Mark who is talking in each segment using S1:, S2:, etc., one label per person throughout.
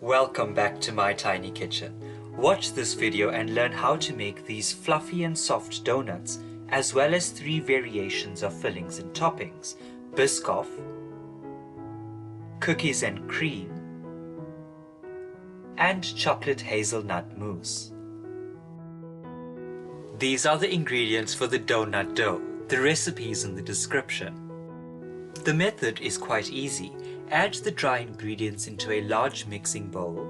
S1: Welcome back to my tiny kitchen. Watch this video and learn how to make these fluffy and soft donuts, as well as 3 variations of fillings and toppings: Biscoff, cookies and cream, and chocolate hazelnut mousse. These are the ingredients for the donut dough. The recipe is in the description. The method is quite easy. Add the dry ingredients into a large mixing bowl.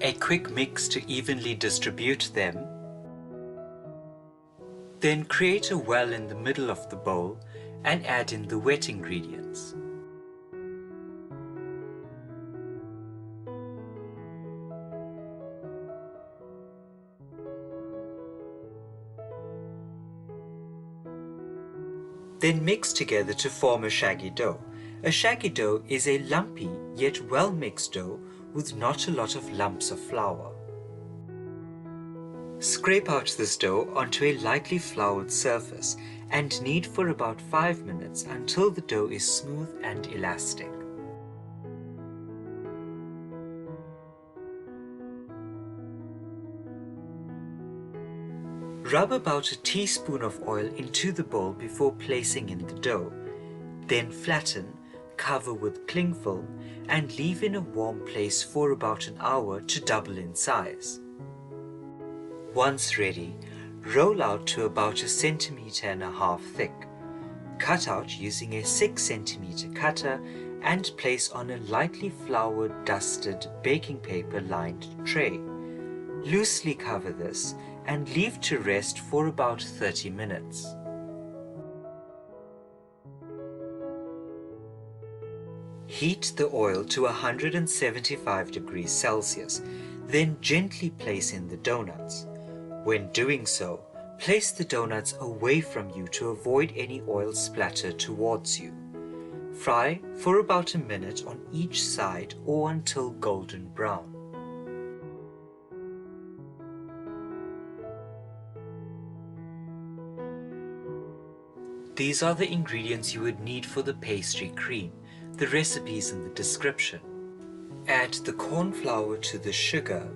S1: A quick mix to evenly distribute them. Then create a well in the middle of the bowl and add in the wet ingredients. Then mix together to form a shaggy dough. A shaggy dough is a lumpy yet well-mixed dough with not a lot of lumps of flour. Scrape out this dough onto a lightly floured surface and knead for about 5 minutes until the dough is smooth and elastic. Rub about a teaspoon of oil into the bowl before placing in the dough. Then flatten, cover with cling film, and leave in a warm place for about an hour to double in size. Once ready, roll out to about 1.5 cm thick. Cut out using a 6 cm cutter and place on a lightly floured, dusted, baking paper lined tray. Loosely cover this and leave to rest for about 30 minutes. Heat the oil to 175 degrees Celsius, then gently place in the donuts. When doing so, place the donuts away from you to avoid any oil splatter towards you. Fry for about a minute on each side or until golden brown. These are the ingredients you would need for the pastry cream. The recipe is in the description. Add the cornflour to the sugar,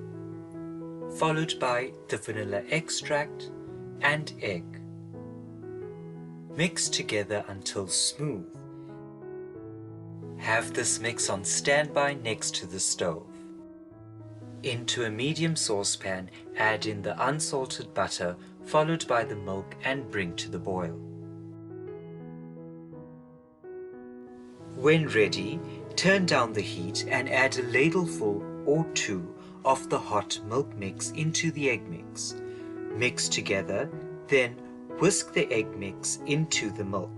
S1: followed by the vanilla extract and egg. Mix together until smooth. Have this mix on standby next to the stove. Into a medium saucepan, add in the unsalted butter, followed by the milk, and bring to the boil. When ready, turn down the heat and add a ladleful or 2 of the hot milk mix into the egg mix. Mix together, then whisk the egg mix into the milk.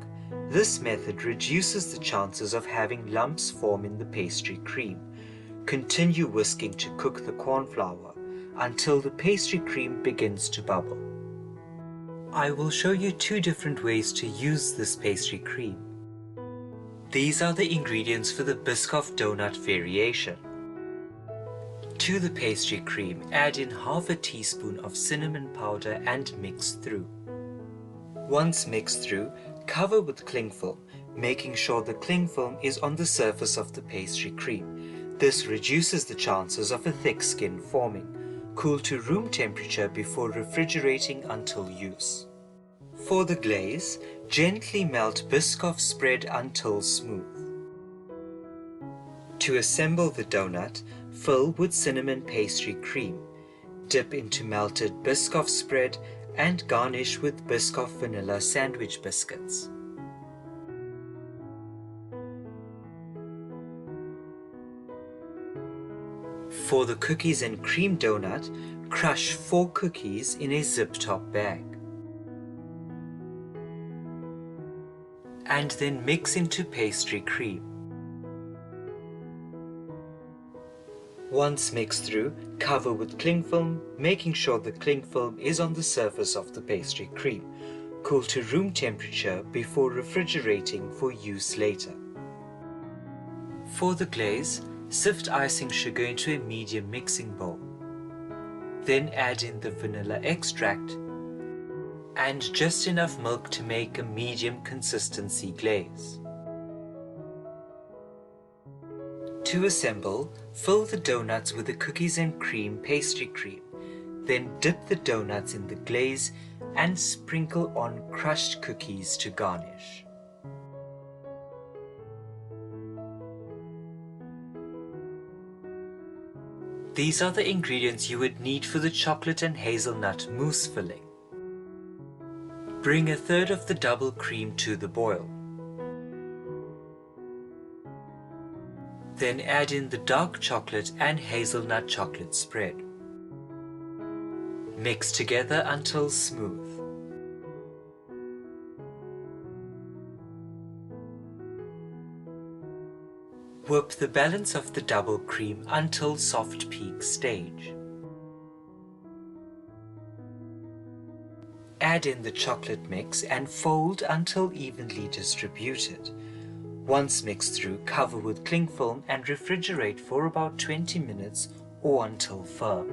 S1: This method reduces the chances of having lumps form in the pastry cream. Continue whisking to cook the cornflour until the pastry cream begins to bubble. I will show you 2 different ways to use this pastry cream. These are the ingredients for the Biscoff donut variation. To the pastry cream, add in half a teaspoon of cinnamon powder and mix through. Once mixed through, cover with cling film, making sure the cling film is on the surface of the pastry cream. This reduces the chances of a thick skin forming. Cool to room temperature before refrigerating until use. For the glaze, gently melt Biscoff spread until smooth. To assemble the donut, fill with cinnamon pastry cream. Dip into melted Biscoff spread and garnish with Biscoff vanilla sandwich biscuits. For the cookies and cream donut, crush 4 cookies in a zip-top bag. And then mix into pastry cream. Once mixed through, cover with cling film, making sure the cling film is on the surface of the pastry cream. Cool to room temperature before refrigerating for use later. For the glaze, sift icing sugar into a medium mixing bowl. Then add in the vanilla extract and just enough milk to make a medium consistency glaze. To assemble, fill the donuts with the cookies and cream pastry cream. Then dip the donuts in the glaze and sprinkle on crushed cookies to garnish. These are the ingredients you would need for the chocolate and hazelnut mousse filling. Bring a third of the double cream to the boil. Then add in the dark chocolate and hazelnut chocolate spread. Mix together until smooth. Whip the balance of the double cream until soft peak stage. Add in the chocolate mix and fold until evenly distributed. Once mixed through, cover with cling film and refrigerate for about 20 minutes or until firm.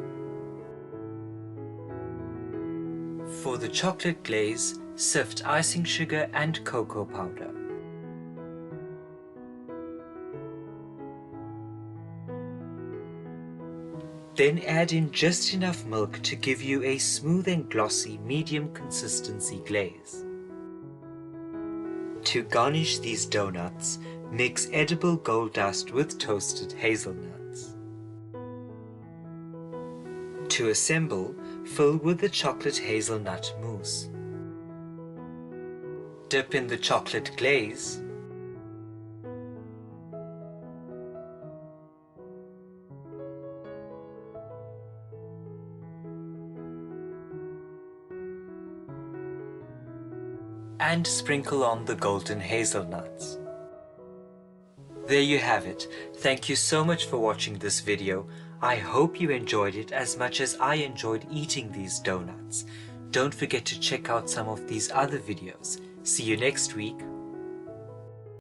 S1: For the chocolate glaze, sift icing sugar and cocoa powder. Then add in just enough milk to give you a smooth and glossy medium consistency glaze. To garnish these donuts, mix edible gold dust with toasted hazelnuts. To assemble, fill with the chocolate hazelnut mousse. Dip in the chocolate glaze. And sprinkle on the golden hazelnuts. There you have it. Thank you so much for watching this video. I hope you enjoyed it as much as I enjoyed eating these donuts. Don't forget to check out some of these other videos. See you next week.